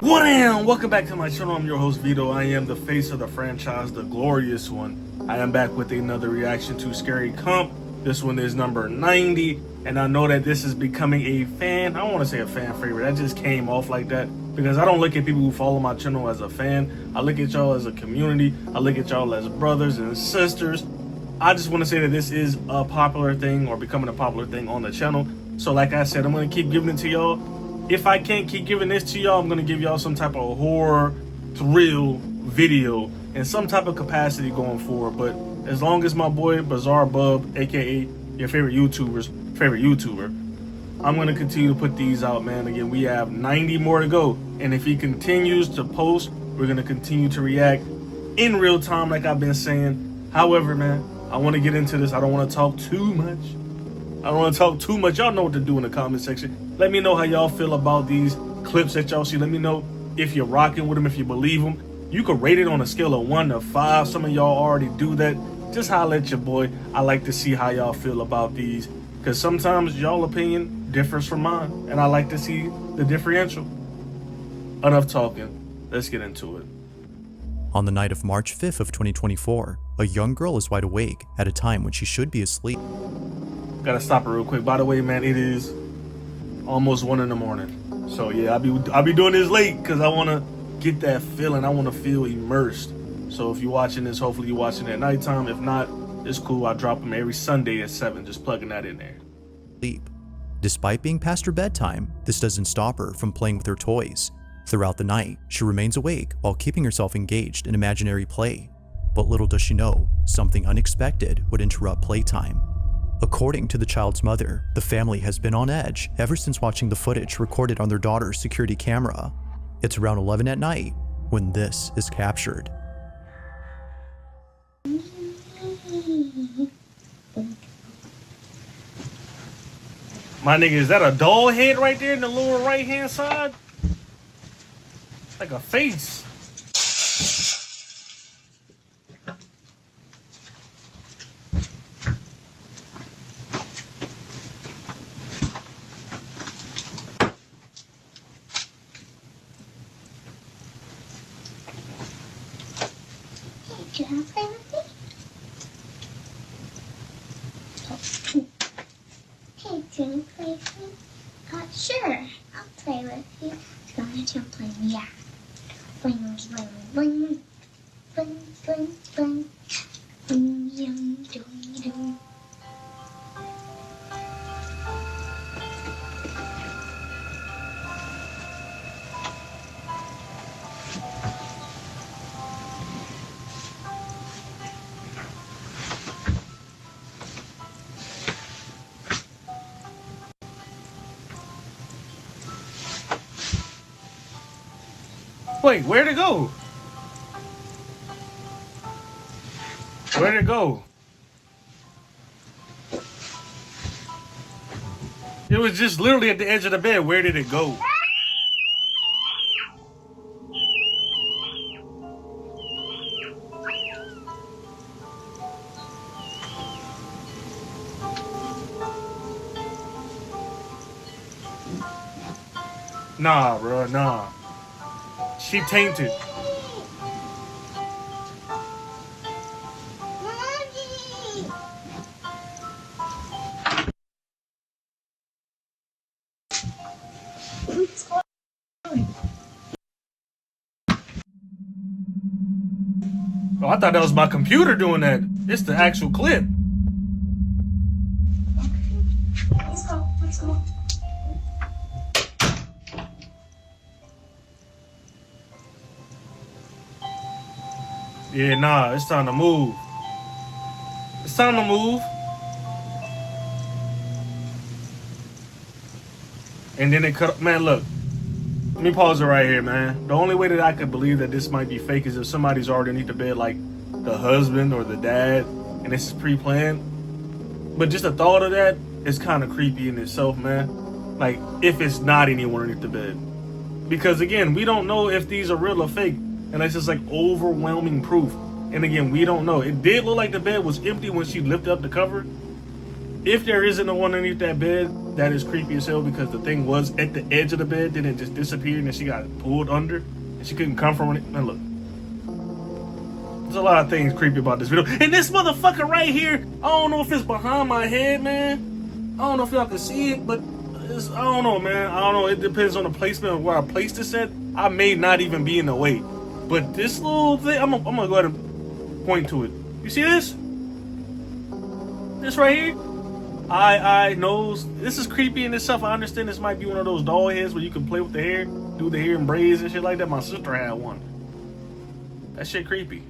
Wham! Welcome back to my channel. I'm your host Vito. I am the face of the franchise, the glorious one. I am back with another reaction to Scary Comp. This one is number 90, and I know that this is becoming a fan. I don't want to say a fan favorite. That just came off like that because I don't look at people who follow my channel as a fan. I look at y'all as a community. I look at y'all as brothers and sisters. I just want to say that this is a popular thing or becoming a popular thing on the channel. So like I said, I'm going to keep giving it to y'all. If I can't keep giving this to y'all, I'm going to give y'all some type of horror, thrill video in some type of capacity going forward. But as long as my boy Bizarre Bub, aka your favorite YouTuber's favorite YouTuber, I'm going to continue to put these out, man. Again, we have 90 more to go. And if he continues to post, we're going to continue to react in real time like I've been saying. However, man, I want to get into this. I don't want to talk too much. Y'all know what to do in the comment section. Let me know how y'all feel about these clips that y'all see. Let me know if you're rocking with them, if you believe them. You could rate it on a scale of 1 to 5. Some of y'all already do that. Just holler at your boy. I like to see how y'all feel about these, because sometimes y'all opinion differs from mine, and I like to see the differential. Enough talking. Let's get into it. On the night of March 5th of 2024, a young girl is wide awake at a time when she should be asleep. Gotta stop it real quick. By the way, man, it is almost 1 in the morning. So yeah, I'll be doing this late because I want to get that feeling. I want to feel immersed. So if you're watching this, hopefully you're watching it at nighttime. If not, it's cool. I drop them every Sunday at 7. Just plugging that in there. Despite being past her bedtime, this doesn't stop her from playing with her toys. Throughout the night, she remains awake while keeping herself engaged in imaginary play. But little does she know, something unexpected would interrupt playtime. According to the child's mother, the family has been on edge ever since watching the footage recorded on their daughter's security camera. It's around 11 at night when this is captured. My nigga, is that a doll head right there in the lower right hand side? Like a face. Can I play with you? Hey, can you play with me? Sure, I'll play with you. As long as you'll play me, yeah. Bling, bling, bling, bling, bling, bling, bling, yum, doo, doo. Wait, where'd it go? Where'd it go? It was just literally at the edge of the bed. Where did it go? Nah, bro, nah. She tainted. Oh, I thought that was my computer doing that. It's the actual clip. Let's go, let's go. Yeah, nah, it's time to move. It's time to move. And then it cut. Man, look. Let me pause it right here, man. The only way that I could believe that this might be fake is if somebody's already underneath the bed, like the husband or the dad, and this is pre-planned. But just the thought of that is kind of creepy in itself, man. Like, if it's not anyone underneath the bed. Because, again, we don't know if these are real or fake. And that's just, like, overwhelming proof. And, again, we don't know. It did look like the bed was empty when she lifted up the cover. If there isn't the one underneath that bed, that is creepy as hell because the thing was at the edge of the bed, then it just disappeared and then she got pulled under and she couldn't come from it. Man, look. There's a lot of things creepy about this video. And this motherfucker right here, I don't know if it's behind my head, man. I don't know if y'all can see it, but I don't know, man. I don't know. It depends on the placement of where I placed this at. I may not even be in the way. But this little thing, I'm gonna go ahead and point to it. You see this? This right here? Eye, nose. This is creepy in itself. I understand this might be one of those doll heads where you can play with the hair, do the hair in braids and shit like that. My sister had one. That shit creepy.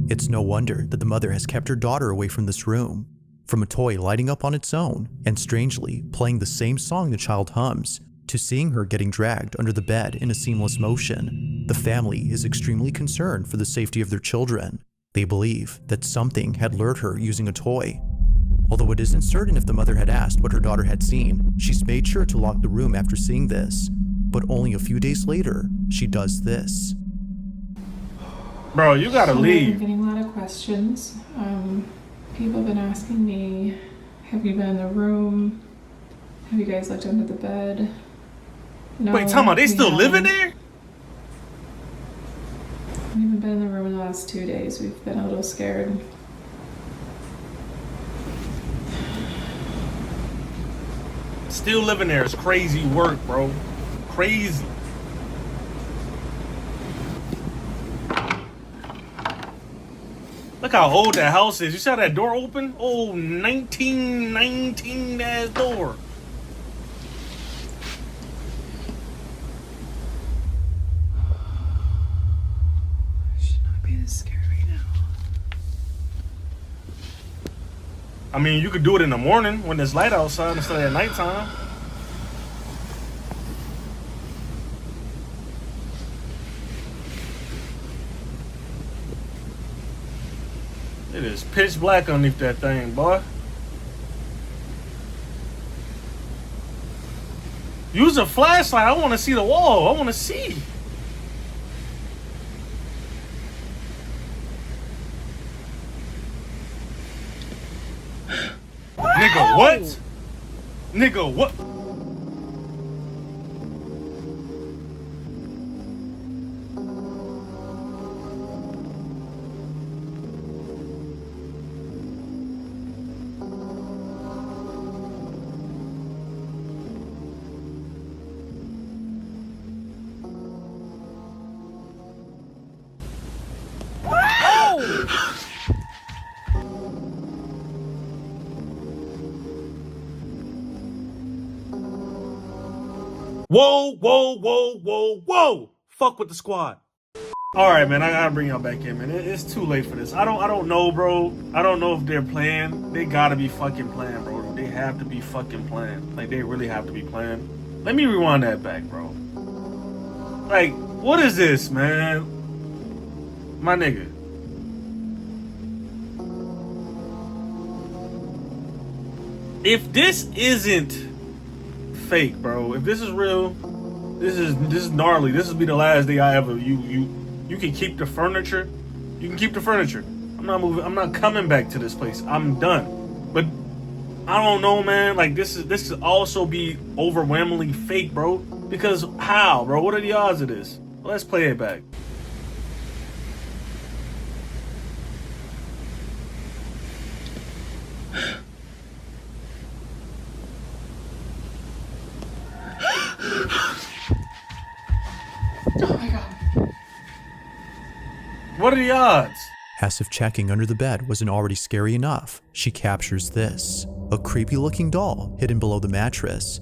It's no wonder that the mother has kept her daughter away from this room. From a toy lighting up on its own and strangely playing the same song the child hums, to seeing her getting dragged under the bed in a seamless motion, the family is extremely concerned for the safety of their children. They believe that something had lured her using a toy. Although it isn't certain if the mother had asked what her daughter had seen, she's made sure to lock the room after seeing this. But only a few days later, she does this. Bro, you gotta leave. I'm getting a lot of questions. People have been asking me, have you been in the room? Have you guys looked under the bed? No, Wait, tell me, they still living there? We haven't been in the room in the last 2 days. We've been a little scared. Still living there is crazy work, bro. Crazy. Look how old that house is. You saw that door open? Oh, 1919 ass door. Should not be this scared right now. I mean, you could do it in the morning when there's light outside instead of at nighttime. It is pitch black underneath that thing, boy. Use a flashlight. I want to see the wall. I want to see. Nigga, what? Nigga, what? Whoa, whoa, whoa, whoa, whoa! Fuck with the squad. All right, man. I gotta bring y'all back in, man. It's too late for this. I don't know, bro. I don't know if they're playing. They gotta be fucking playing, bro. They have to be fucking playing. Like they really have to be playing. Let me rewind that back, bro. Like, what is this, man? My nigga. If this isn't fake, bro. If this is real, this is gnarly. This will be the last day I ever. You can keep the furniture. You can keep the furniture. I'm not moving. I'm not coming back to this place. I'm done. But I don't know, man. Like this could also be overwhelmingly fake, bro. Because how, bro? What are the odds of this? Let's play it back. Oh my god. What are the odds? As if checking under the bed wasn't already scary enough, she captures this, a creepy looking doll hidden below the mattress.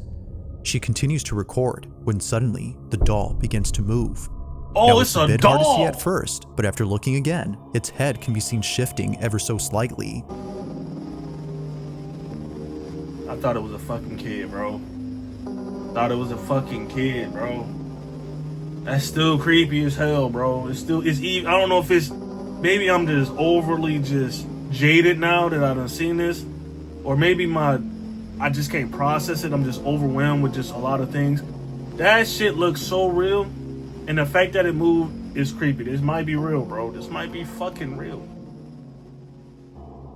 She continues to record when suddenly the doll begins to move. Oh, now, it's a a bit doll! hard to see at first, but after looking again, its head can be seen shifting ever so slightly. I thought it was a fucking kid, bro. Thought it was a fucking kid, bro. That's still creepy as hell, bro. It's I don't know if it's, maybe I'm just overly just jaded now that I done seen this, or maybe I just can't process it. I'm just overwhelmed with just a lot of things. That shit looks so real, and the fact that it moved is creepy. This might be real, bro. This might be fucking real.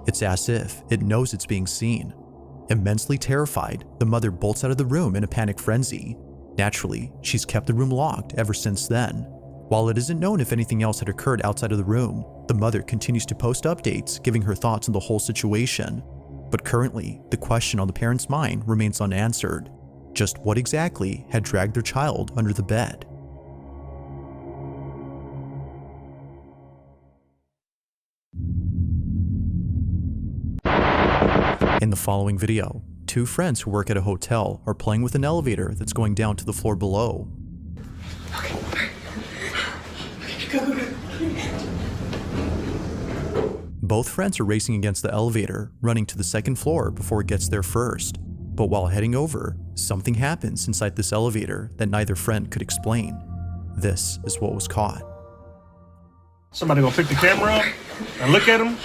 It's as if it knows it's being seen. Immensely terrified, the mother bolts out of the room in a panic frenzy. Naturally, she's kept the room locked ever since then. While it isn't known if anything else had occurred outside of the room, the mother continues to post updates giving her thoughts on the whole situation. But currently, the question on the parents' mind remains unanswered. Just what exactly had dragged their child under the bed? In the following video, two friends who work at a hotel are playing with an elevator that's going down to the floor below. Both friends are racing against the elevator, running to the second floor before it gets there first. But while heading over, something happens inside this elevator that neither friend could explain. This is what was caught. Somebody gonna pick the camera up and look at him.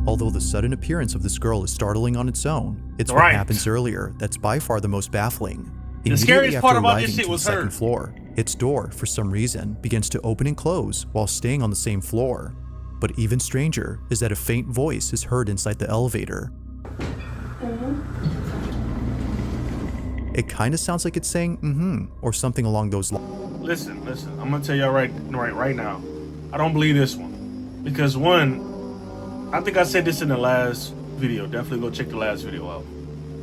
Although the sudden appearance of this girl is startling on its own, it's what Right. happens earlier that's by far the most baffling. The Immediately scariest after part about this arriving shit to was the second her. floor, its door, for some reason, begins to open and close while staying on the same floor. But even stranger is that a faint voice is heard inside the elevator. It kind of sounds like it's saying or something along those lines. Listen. I'm gonna tell y'all right now. I don't believe this one because one, I think I said this in the last video. Definitely go check the last video out.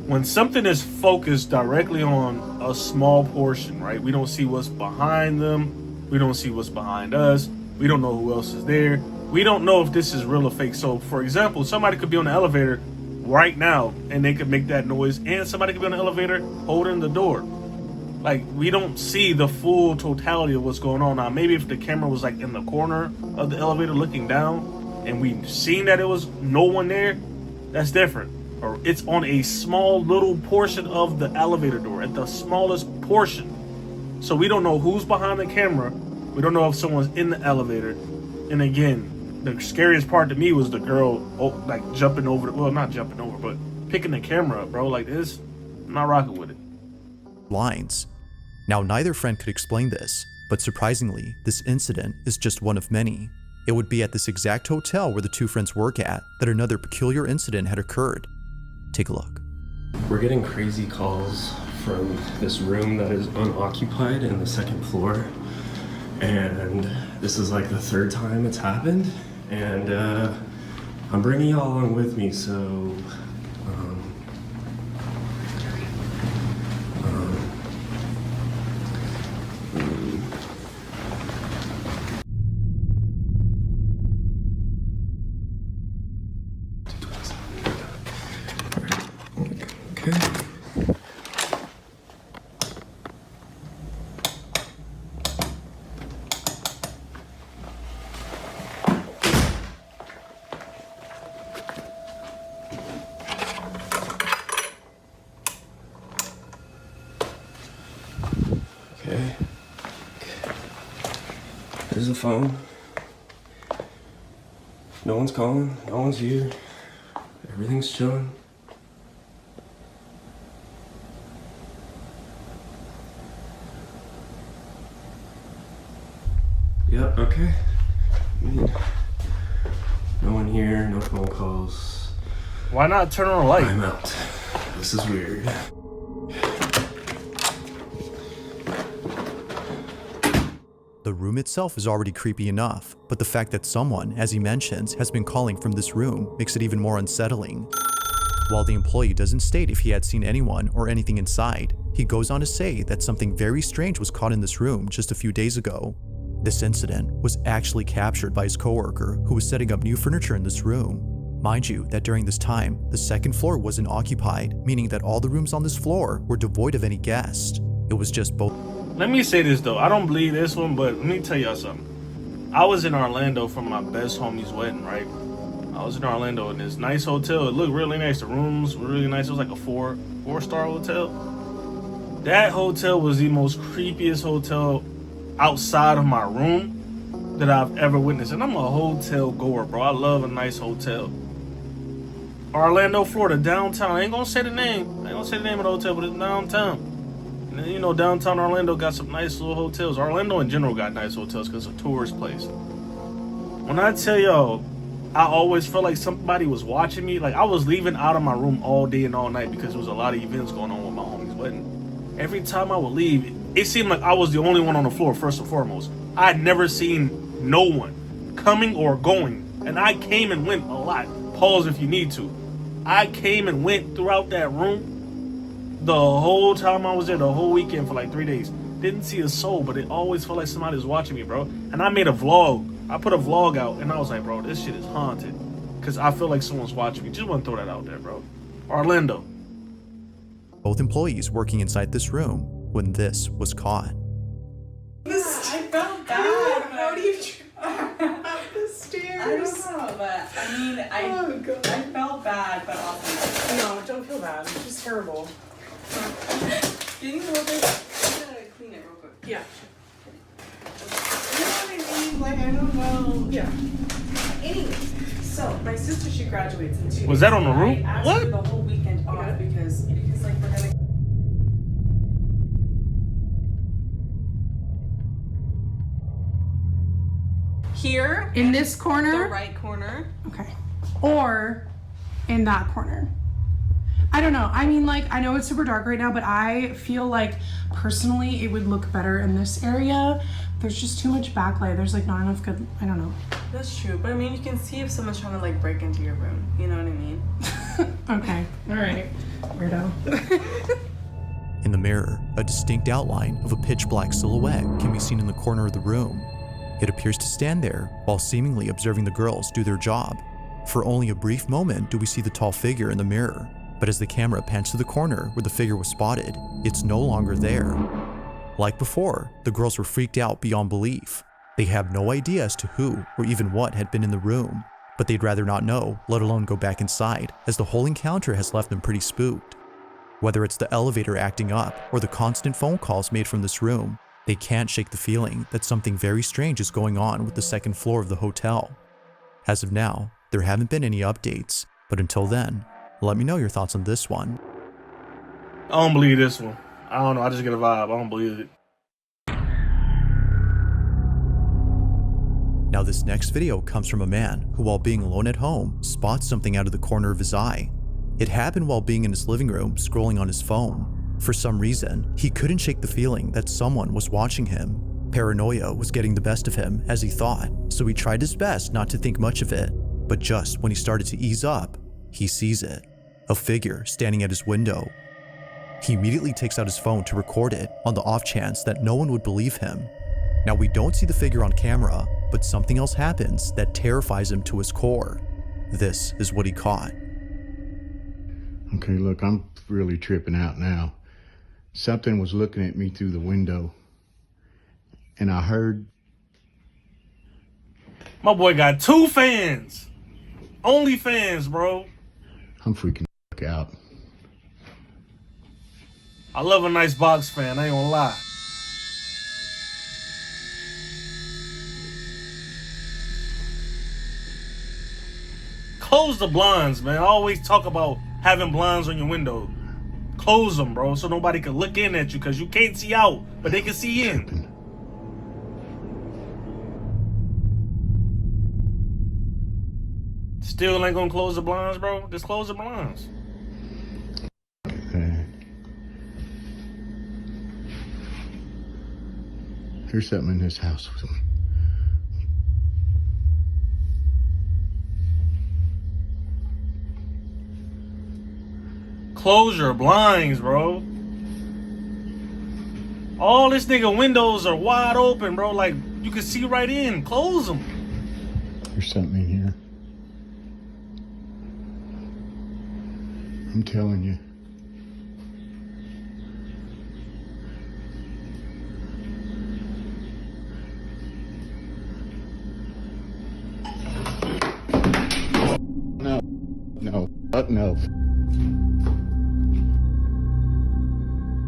When something is focused directly on a small portion, right? We don't see what's behind them. We don't see what's behind us. We don't know who else is there. We don't know if this is real or fake. So, for example, somebody could be on the elevator right now and they could make that noise, and somebody could be on the elevator holding the door. Like, we don't see the full totality of what's going on. Now, maybe if the camera was like in the corner of the elevator looking down and we seen that it was no one there, that's different. Or it's on a small little portion of the elevator door, at the smallest portion. So we don't know who's behind the camera. We don't know if someone's in the elevator. And again, the scariest part to me was the girl, like jumping over, well, not jumping over, but picking the camera up, bro. Like this, I'm not rocking with it. Lines. Now, neither friend could explain this, but surprisingly, this incident is just one of many. It would be at this exact hotel where the two friends work at that another peculiar incident had occurred. Take a look. We're getting crazy calls from this room that is unoccupied in the second floor, and this is like the third time it's happened, and I'm bringing y'all along with me, so okay. Okay. There's the phone. No one's calling. No one's here. Everything's chilling. Yep, okay. No one here, no phone calls. Why not turn on a light? I'm out. This is weird. The room itself is already creepy enough, but the fact that someone, as he mentions, has been calling from this room makes it even more unsettling. While the employee doesn't state if he had seen anyone or anything inside, he goes on to say that something very strange was caught in this room just a few days ago. This incident was actually captured by his coworker who was setting up new furniture in this room. Mind you that during this time, the second floor wasn't occupied, meaning that all the rooms on this floor were devoid of any guests. It was just both. Let me say this though, I don't believe this one, but let me tell y'all something. I was in Orlando for my best homie's wedding, right? I was in Orlando in this nice hotel. It looked really nice. The rooms were really nice. It was like a four-star hotel. That hotel was the most creepiest hotel outside of my room that I've ever witnessed. And I'm a hotel goer, bro. I love a nice hotel. Orlando, Florida, downtown. I ain't gonna say the name. I ain't gonna say the name of the hotel, but it's downtown. And then, you know, downtown Orlando got some nice little hotels. Orlando in general got nice hotels because it's a tourist place. When I tell y'all, I always felt like somebody was watching me. Like, I was leaving out of my room all day and all night because there was a lot of events going on with my homie's wedding. Every time I would leave, it seemed like I was the only one on the floor, first and foremost. I had never seen no one coming or going. And I came and went a lot. Pause if you need to. I came and went throughout that room the whole time I was there, the whole weekend for like 3 days. Didn't see a soul, but it always felt like somebody was watching me, bro. And I made a vlog. I put a vlog out, and I was like, bro, this shit is haunted. Because I feel like someone's watching me. Just want to throw that out there, bro. Orlando. Both employees working inside this room when this was caught. I felt bad. How do you try? The stairs. I don't know, but I mean, I felt bad, but also No, don't feel bad. It's just terrible. Can you hold this? I'm gonna clean it real quick. Yeah. You know what I mean? Like, I don't know. Yeah. Anyways, so my sister, she graduates in 2 days. Was that on the roof? I asked What? her the whole weekend off because like we're gonna. Here In this corner? the right corner. Okay. Or in that corner. I don't know. I mean, like, I know it's super dark right now, but I feel like personally it would look better in this area. There's just too much backlight. There's like not enough good, I don't know. That's true, but I mean, you can see if someone's trying to like break into your room. You know what I mean? Okay. All right. Weirdo. In the mirror, a distinct outline of a pitch black silhouette can be seen in the corner of the room. It appears to stand there while seemingly observing the girls do their job. For only a brief moment do we see the tall figure in the mirror, but as the camera pans to the corner where the figure was spotted, it's no longer there. Like before, the girls were freaked out beyond belief. They have no idea as to who or even what had been in the room, but they'd rather not know, let alone go back inside, as the whole encounter has left them pretty spooked. Whether it's the elevator acting up or the constant phone calls made from this room, they can't shake the feeling that something very strange is going on with the second floor of the hotel. As of now, there haven't been any updates, but until then, let me know your thoughts on this one. I don't believe this one. I don't know. I just get a vibe. I don't believe it. Now this next video comes from a man who, while being alone at home, spots something out of the corner of his eye. It happened while being in his living room scrolling on his phone. For some reason, he couldn't shake the feeling that someone was watching him. Paranoia was getting the best of him, as he thought, so he tried his best not to think much of it. But just when he started to ease up, he sees it. A figure standing at his window. He immediately takes out his phone to record it on the off chance that no one would believe him. Now we don't see the figure on camera, but something else happens that terrifies him to his core. This is what he caught. Okay, look, I'm really tripping out now. Something was looking at me through the window, and I heard... My boy got 2 fans. Only fans, bro. I'm freaking out. I love a nice box fan. I ain't gonna lie. Close the blinds, man. I always talk about having blinds on your window. Close them, bro, so nobody can look in at you, because you can't see out, but they can see in. Still ain't gonna close the blinds, bro? Just close the blinds. There's something in this house. Close your blinds, bro. All this nigga windows are wide open, bro. Like, you can see right in. Close them. There's something in here. I'm telling you. No.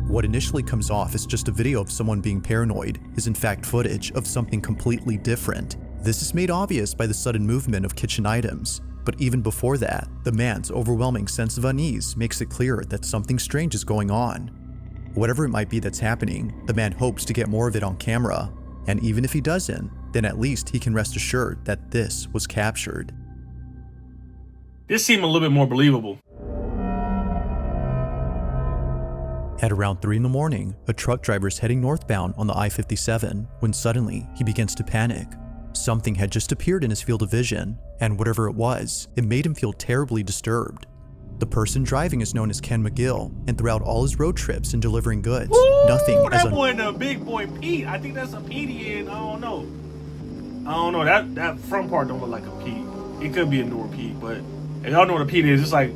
What initially comes off as just a video of someone being paranoid is in fact footage of something completely different. This is made obvious by the sudden movement of kitchen items. But even before that, the man's overwhelming sense of unease makes it clear that something strange is going on. Whatever it might be that's happening, the man hopes to get more of it on camera. And even if he doesn't, then at least he can rest assured that this was captured. This seemed a little bit more believable. At around 3 in the morning, a truck driver is heading northbound on the I-57 when suddenly he begins to panic. Something had just appeared in his field of vision, and whatever it was, it made him feel terribly disturbed. The person driving is known as Ken McGill, and throughout all his road trips and delivering goods, nothing as that boy, the big boy Pete. I think that's a Petey, and I don't know. That front part don't look like a Pete. It could be a newer Pete, but if y'all know what a Pete is, it's like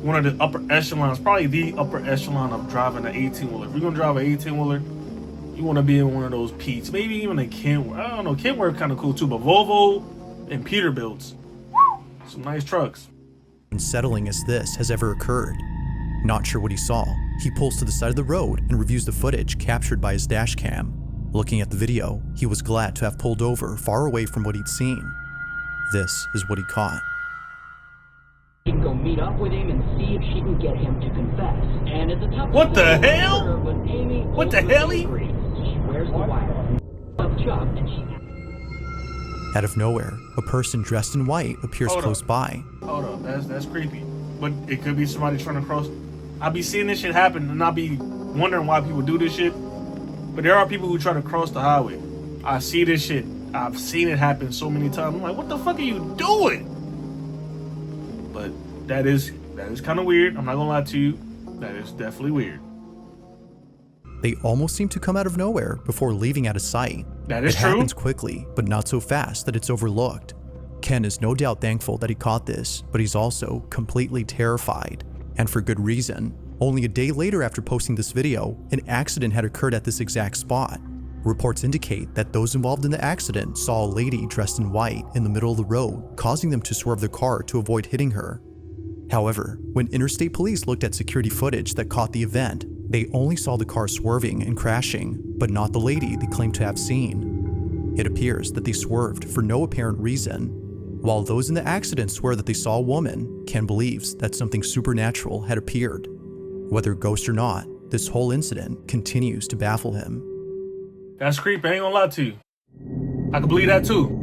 one of the upper echelons, probably the upper echelon of driving an 18-wheeler. If you're gonna drive an 18-wheeler, you want to be in one of those Pete's, maybe even a Kenworth. I don't know, Kenworth kind of cool too, but Volvo and Peterbilt's, some nice trucks. Unsettling as this has ever occurred. Not sure what he saw, he pulls to the side of the road and reviews the footage captured by his dash cam. Looking at the video, he was glad to have pulled over far away from what he'd seen. This is what he caught. She can go meet up with him and see if she can get him to confess. And at the top what the hell? Her, what the hell? She wears the wire. And she... Out of nowhere, a person dressed in white appears close by. Hold up, that's creepy. But it could be somebody trying to cross. I be seeing this shit happen and I be wondering why people do this shit. But there are people who try to cross the highway. I see this shit. I've seen it happen so many times. I'm like, what the fuck are you doing? But that is kind of weird. I'm not gonna lie to you. That is definitely weird. They almost seem to come out of nowhere before leaving out of sight. That is true. It happens quickly, but not so fast that it's overlooked. Ken is no doubt thankful that he caught this, but he's also completely terrified. And for good reason. Only a day later after posting this video, an accident had occurred at this exact spot. Reports indicate that those involved in the accident saw a lady dressed in white in the middle of the road, causing them to swerve their car to avoid hitting her. However, when interstate police looked at security footage that caught the event, they only saw the car swerving and crashing, but not the lady they claimed to have seen. It appears that they swerved for no apparent reason. While those in the accident swear that they saw a woman, Ken believes that something supernatural had appeared. Whether ghost or not, this whole incident continues to baffle him. That's creepy, I ain't gonna lie to you. I can believe that too.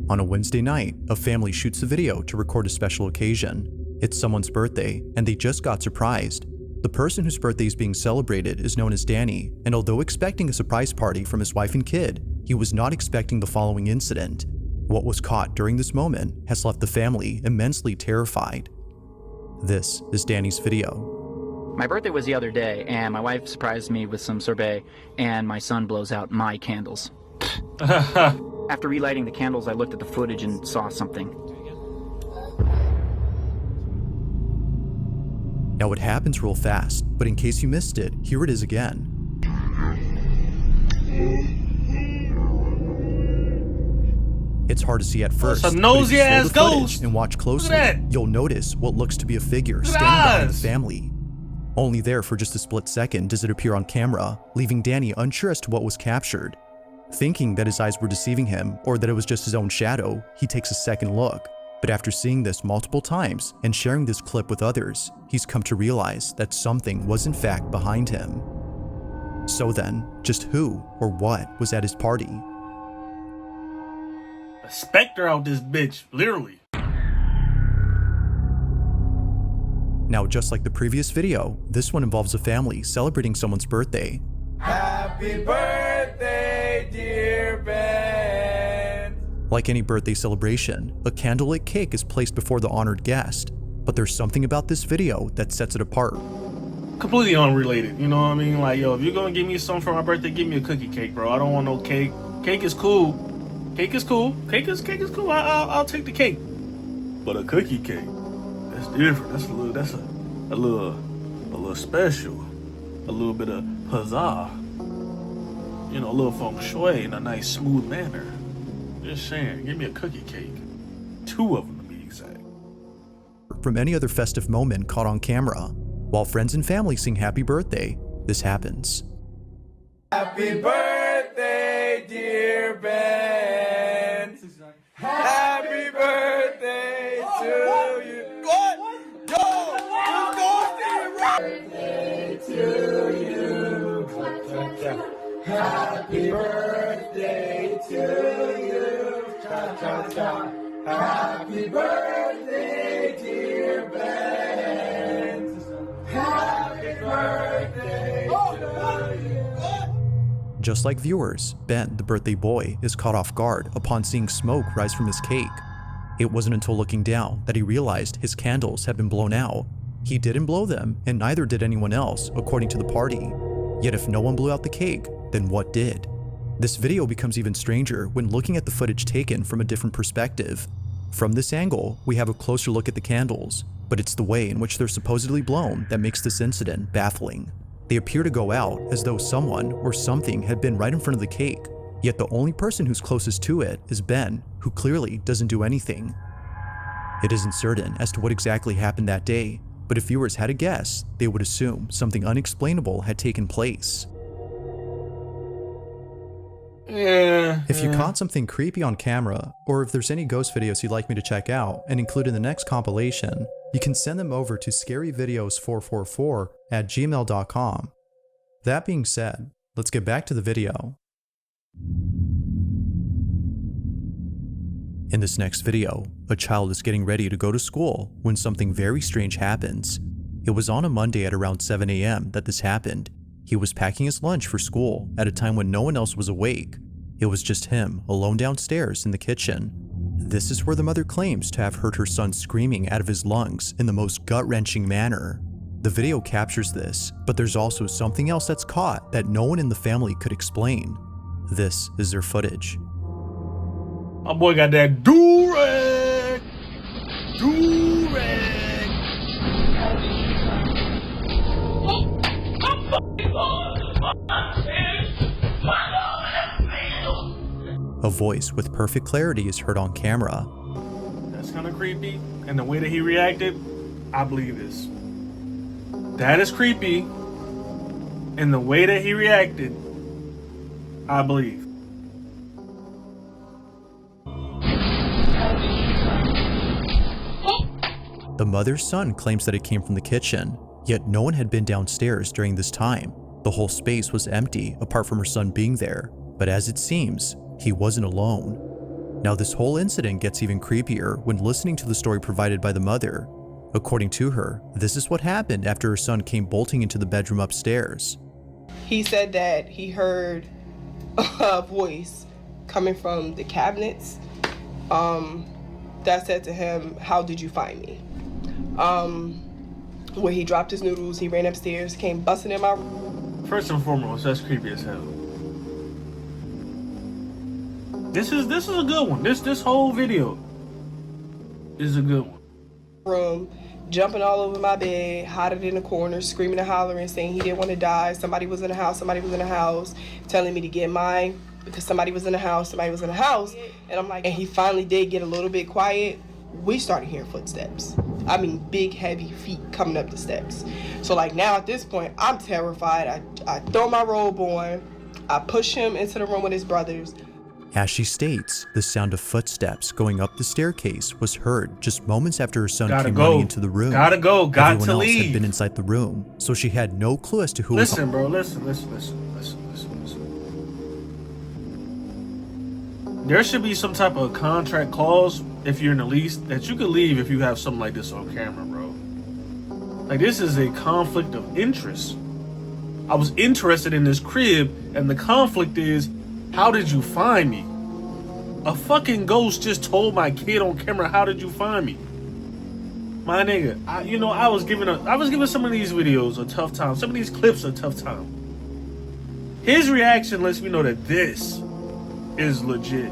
On a Wednesday night, a family shoots a video to record a special occasion. It's someone's birthday, and they just got surprised. The person whose birthday is being celebrated is known as Danny, and although expecting a surprise party from his wife and kid, he was not expecting the following incident. What was caught during this moment has left the family immensely terrified. This is Danny's video. My birthday was the other day, and my wife surprised me with some sorbet, and my son blows out my candles. After relighting the candles, I looked at the footage and saw something. Now it happens real fast, but in case you missed it, here it is again. It's hard to see at first, some but if nosy you slow ass the footage ghost. and watch closely, Look at that. you'll notice what looks to be a figure Look at standing behind the eyes. family. Only there for just a split second does it appear on camera, leaving Danny unsure as to what was captured. Thinking that his eyes were deceiving him or that it was just his own shadow, he takes a second look. But after seeing this multiple times and sharing this clip with others, he's come to realize that something was in fact behind him. So then, just who or what was at his party? A specter out this bitch, literally. Now, just like the previous video, this one involves a family celebrating someone's birthday. Happy Happy birthday, dear Ben. Like any birthday celebration, a candlelit cake is placed before the honored guest, but there's something about this video that sets it apart. Completely unrelated, you know what I mean? Like, yo, if you're gonna give me something for my birthday, give me a cookie cake, bro. I don't want no cake. Cake is cool. Cake is cool. Cake is cool. I'll take the cake. But a cookie cake, that's different. That's a little special. A little bit of huzzah. You know, a little feng shui in a nice smooth manner. Just saying, give me a cookie cake. 2 of them to be exact. From any other festive moment caught on camera, while friends and family sing happy birthday, this happens. Happy birthday, dear Ben. Happy birthday to you. What? Yo, you birthday to you. Happy birthday to you. Cha cha cha. Happy birthday, dear Ben. Happy birthday to you. Just like viewers, Ben, the birthday boy, is caught off guard upon seeing smoke rise from his cake. It wasn't until looking down that he realized his candles had been blown out. He didn't blow them, and neither did anyone else, according to the party. Yet if no one blew out the cake, then what did? This video becomes even stranger when looking at the footage taken from a different perspective. From this angle, we have a closer look at the candles, but it's the way in which they're supposedly blown that makes this incident baffling. They appear to go out as though someone or something had been right in front of the cake, yet the only person who's closest to it is Ben, who clearly doesn't do anything. It isn't certain as to what exactly happened that day, but if viewers had a guess, they would assume something unexplainable had taken place. If you caught something creepy on camera, or if there's any ghost videos you'd like me to check out and include in the next compilation, you can send them over to scaryvideos444@gmail.com. That being said, let's get back to the video. In this next video, a child is getting ready to go to school when something very strange happens. It was on a Monday at around 7 a.m. that this happened. He was packing his lunch for school at a time when no one else was awake. It was just him, alone downstairs in the kitchen. This is where the mother claims to have heard her son screaming out of his lungs in the most gut-wrenching manner. The video captures this, but there's also something else that's caught that no one in the family could explain. This is their footage. My boy got that do-rag! Do-rag! A voice with perfect clarity is heard on camera. That's kind of creepy. And the way that he reacted, I believe this. That is creepy. And the way that he reacted, I believe. The mother's son claims that it came from the kitchen, yet no one had been downstairs during this time. The whole space was empty apart from her son being there, but as it seems, he wasn't alone. Now this whole incident gets even creepier when listening to the story provided by the mother. According to her, this is what happened after her son came bolting into the bedroom upstairs. He said that he heard a voice coming from the cabinets that said to him, "How did you find me?" Where he dropped his noodles, he ran upstairs, came busting in my room. First and foremost, that's creepy as hell. This is a good one. This whole video is a good one. Room, jumping all over my bed, hiding in the corner, screaming and hollering, saying he didn't want to die. Somebody was in the house, telling me to get mine because somebody was in the house. And I'm like, and he finally did get a little bit quiet. We started hearing footsteps. I mean, big, heavy feet coming up the steps. So like now at this point, I'm terrified. I throw my robe on. I push him into the room with his brothers. As she states, the sound of footsteps going up the staircase was heard just moments after her son came running into the room. Everyone else had been inside the room, so she had no clue as to who was. Listen, bro, listen. There should be some type of contract clause if you're in the lease that you could leave if you have something like this on camera, bro. Like, this is a conflict of interest. I was interested in this crib, and the conflict is, how did you find me? A fucking ghost just told my kid on camera, how did you find me? My nigga, I was giving some of these videos a tough time, some of these clips a tough time. His reaction lets me know that this is legit.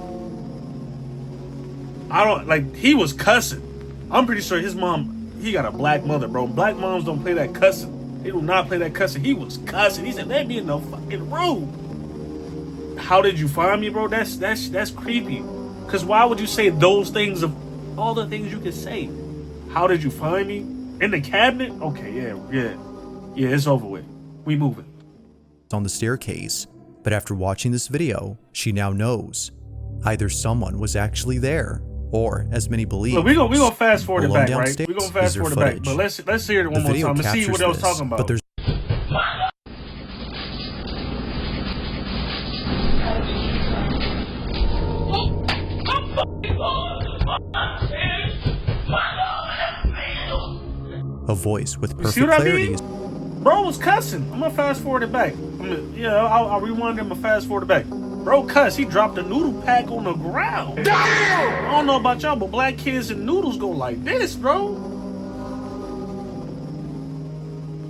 He was cussing. I'm pretty sure his mom, he got a black mother, bro. Black moms don't play that cussing. They do not play that cussing. He was cussing. He said, let me in the fucking room. How did you find me, bro? That's creepy. Cause why would you say those things of all the things you could say? How did you find me? In the cabinet? Okay, yeah, it's over with. We moving. On the staircase, but after watching this video, she now knows either someone was actually there, or as many believe, look, we gonna fast forward it alone back, right? downstairs We gonna fast is their forward it back, footage. but let's hear it one The more video time and see captures what I was this, talking about. but there's a voice with You see perfect what I clarity. mean? Bro was cussing. I'm gonna fast forward it back. I'll rewind him and fast forward it back. Bro cuss. He dropped a noodle pack on the ground. Damn! I don't know about y'all, but black kids and noodles go like this, bro.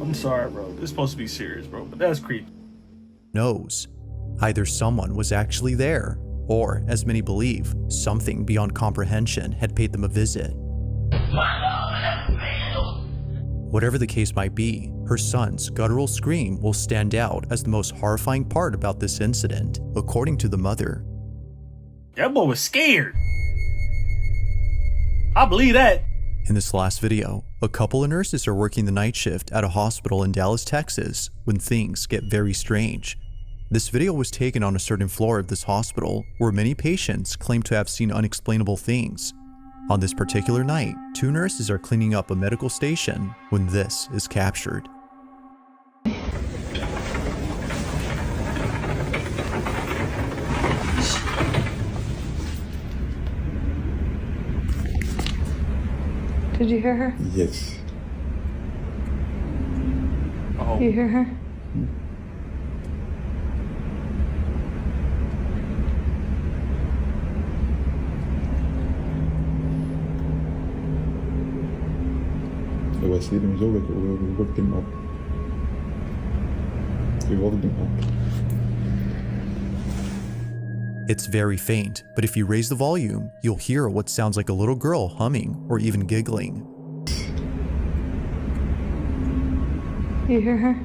I'm sorry, bro. This is supposed to be serious, bro, but that's creepy. Knows either someone was actually there, or as many believe, something beyond comprehension had paid them a visit. Whatever the case might be, her son's guttural scream will stand out as the most horrifying part about this incident, according to the mother. That boy was scared. I believe that. In this last video, a couple of nurses are working the night shift at a hospital in Dallas, Texas, when things get very strange. This video was taken on a certain floor of this hospital where many patients claim to have seen unexplainable things. On this particular night, two nurses are cleaning up a medical station when this is captured. Did you hear her? Yes. Oh. You hear her? هو سيدي مزوج ووقت الموت في وقت الموت. It's very faint, but if you raise the volume, you'll hear what sounds like a little girl humming or even giggling. You hear her?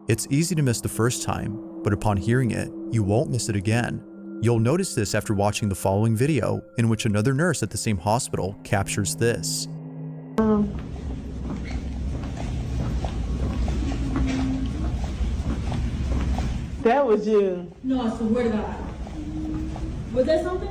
It's easy to miss the first time, but upon hearing it, you won't miss it again. You'll notice this after watching the following video, in which another nurse at the same hospital captures this. That was you. No, I swear to God. Was that something?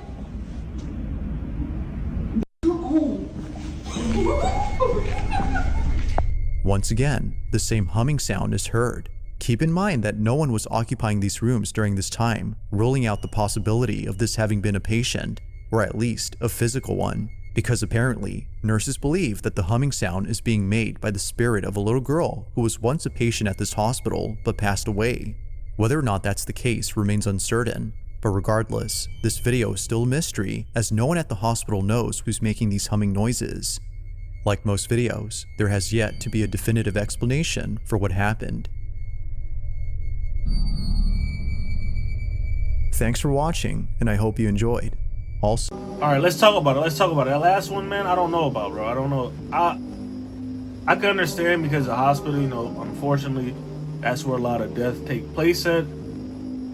Once again, the same humming sound is heard. Keep in mind that no one was occupying these rooms during this time, ruling out the possibility of this having been a patient, or at least a physical one, because apparently, nurses believe that the humming sound is being made by the spirit of a little girl who was once a patient at this hospital but passed away. Whether or not that's the case remains uncertain, but regardless, this video is still a mystery as no one at the hospital knows who's making these humming noises. Like most videos, there has yet to be a definitive explanation for what happened. Thanks for watching, and I hope you enjoyed. Also, Alright, let's talk about it. That last one, man, I don't know about, bro. I don't know. I can understand because the hospital, unfortunately, that's where a lot of deaths take place at.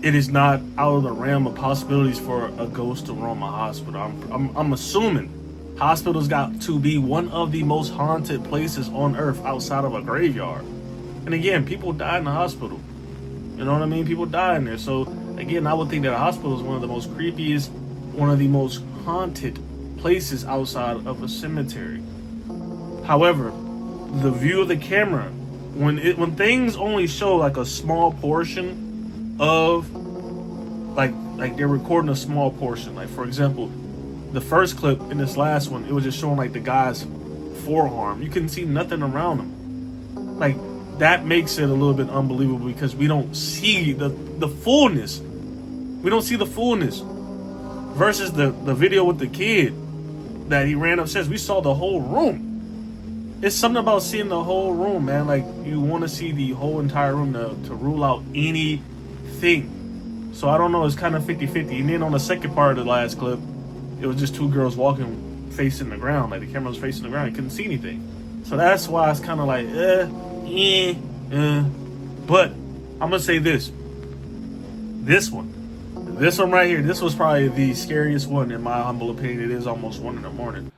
It is not out of the realm of possibilities for a ghost to roam a hospital. I'm assuming hospitals got to be one of the most haunted places on earth outside of a graveyard. And again, people die in the hospital. You know what I mean? People die in there. So again, I would think that a hospital is one of the most creepiest, one of the most haunted places outside of a cemetery. However, the view of the camera, when things only show like a small portion of like they're recording a small portion. Like for example, the first clip in this last one, it was just showing like the guy's forearm. You couldn't see nothing around him. Like that makes it a little bit unbelievable because we don't see the fullness. We don't see the fullness. Versus the video with the kid that he ran upstairs. We saw the whole room. It's something about seeing the whole room, man. Like, you want to see the whole entire room to rule out anything. So I don't know, it's kind of 50-50. And then on the second part of the last clip, it was just two girls walking facing the ground. Like, the camera was facing the ground. You couldn't see anything. So that's why it's kind of like, But I'm going to say this. This one right here, this was probably the scariest one in my humble opinion. It is almost 1 in the morning.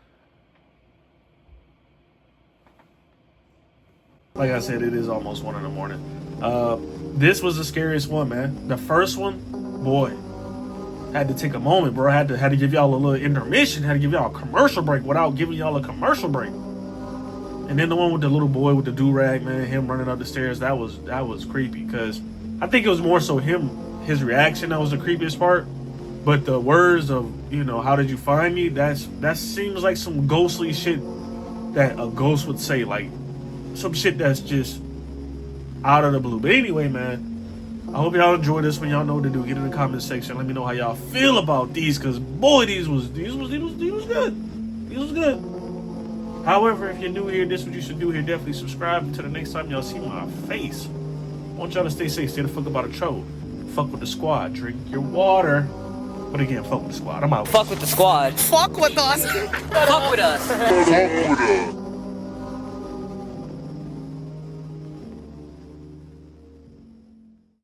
Like I said, it is almost 1 in the morning. This was the scariest one, man. The first one, boy, had to take a moment, bro. Had to give y'all a little intermission. Had to give y'all a commercial break without giving y'all a commercial break. And then the one with the little boy with the do-rag, man, him running up the stairs, that was creepy. Because I think it was more so his reaction that was the creepiest part. But the words of, you know, how did you find me? That seems like some ghostly shit that a ghost would say. Like, some shit that's just out of the blue. But anyway, man, I hope y'all enjoyed this one. Y'all know what to do. Get in the comment section. Let me know how y'all feel about these. Because, boy, these was good. These was good. However, if you're new here, this is what you should do here. Definitely subscribe. Until the next time y'all see my face. I want y'all to stay safe. Stay the fuck about a troll. Fuck with the squad. Drink your water. But again, fuck with the squad. I'm out. Fuck with the squad. Fuck with us. Fuck with us. Fuck with us.